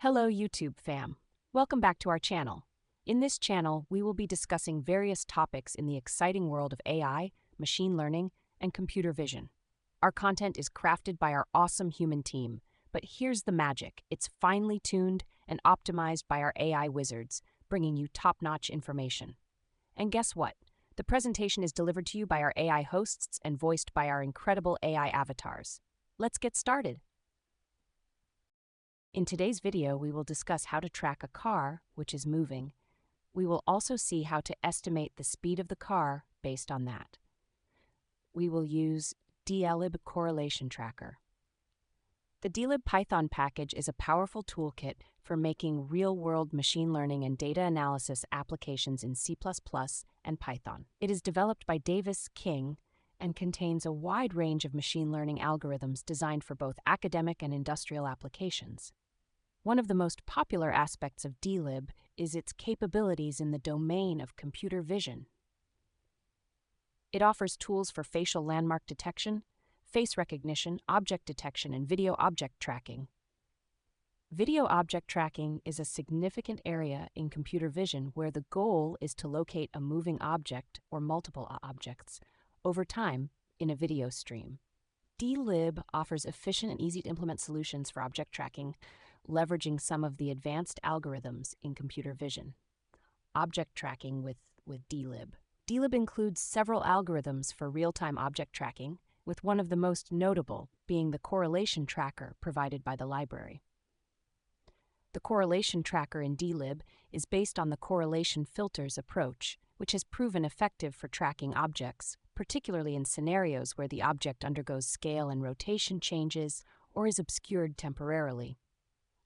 Hello YouTube fam. Welcome back to our channel. In this channel, we will be discussing various topics in the exciting world of AI, machine learning, and computer vision. Our content is crafted by our awesome human team, but here's the magic. It's finely tuned and optimized by our AI wizards, bringing you top-notch information. And guess what? The presentation is delivered to you by our AI hosts and voiced by our incredible AI avatars. Let's get started. In today's video, we will discuss how to track a car which is moving. We will also see how to estimate the speed of the car based on that. We will use DLib Correlation Tracker. The DLib Python package is a powerful toolkit for making real-world machine learning and data analysis applications in C++ and Python. It is developed by Davis King and contains a wide range of machine learning algorithms designed for both academic and industrial applications. One of the most popular aspects of DLib is its capabilities in the domain of computer vision. It offers tools for facial landmark detection, face recognition, object detection, and video object tracking. Video object tracking is a significant area in computer vision where the goal is to locate a moving object or multiple objects over time in a video stream. DLib offers efficient and easy-to-implement solutions for object tracking, leveraging some of the advanced algorithms in computer vision. Object tracking with DLib. DLib includes several algorithms for real-time object tracking, with one of the most notable being the correlation tracker provided by the library. The correlation tracker in DLib is based on the correlation filters approach, which has proven effective for tracking objects, particularly in scenarios where the object undergoes scale and rotation changes or is obscured temporarily.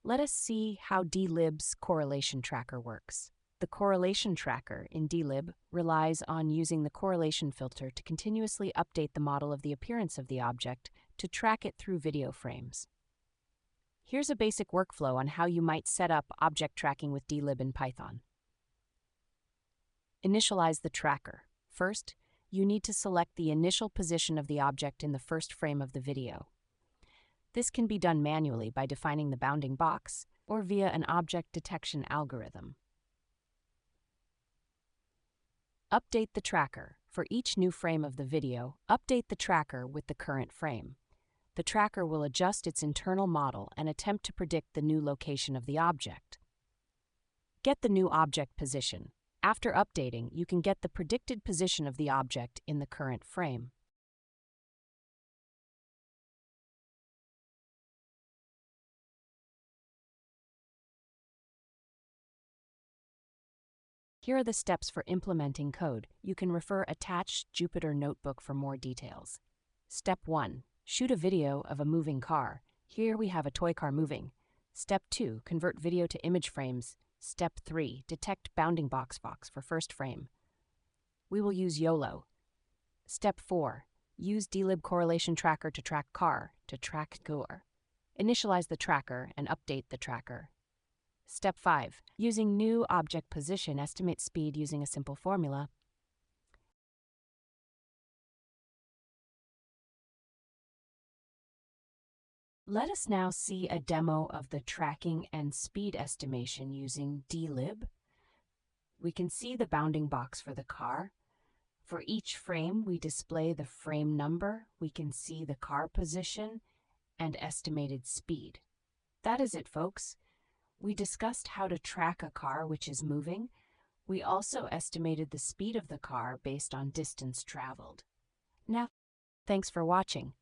Let us see how DLib's correlation tracker works. The correlation tracker in DLib relies on using the correlation filter to continuously update the model of the appearance of the object to track it through video frames. Here's a basic workflow on how you might set up object tracking with DLib in Python. Initialize the tracker. First, you need to select the initial position of the object in the first frame of the video. This can be done manually by defining the bounding box or via an object detection algorithm. Update the tracker. For each new frame of the video, update the tracker with the current frame. The tracker will adjust its internal model and attempt to predict the new location of the object. Get the new object position. After updating, you can get the predicted position of the object in the current frame. Here are the steps for implementing code. You can refer attached Jupyter Notebook for more details. Step 1. Shoot a video of a moving car. Here we have a toy car moving. Step 2. Convert video to image frames. Step 3. Detect bounding box for first frame. We will use YOLO. Step 4. Use DLib Correlation Tracker to track car, to track car. Initialize the tracker and update the tracker. Step 5. Using new object position, estimate speed using a simple formula. Let us now see a demo of the tracking and speed estimation using DLib. We can see the bounding box for the car. For each frame, we display the frame number. We can see the car position and estimated speed. That is it, folks. We discussed how to track a car which is moving. We also estimated the speed of the car based on distance traveled. Now, thanks for watching.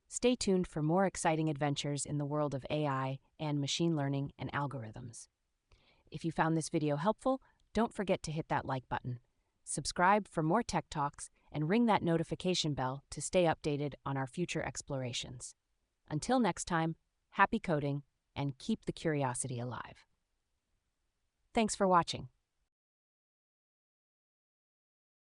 Stay tuned for more exciting adventures in the world of AI and machine learning and algorithms. If you found this video helpful, don't forget to hit that like button. Subscribe for more tech talks and ring that notification bell to stay updated on our future explorations. Until next time, happy coding and keep the curiosity alive. Thanks for watching.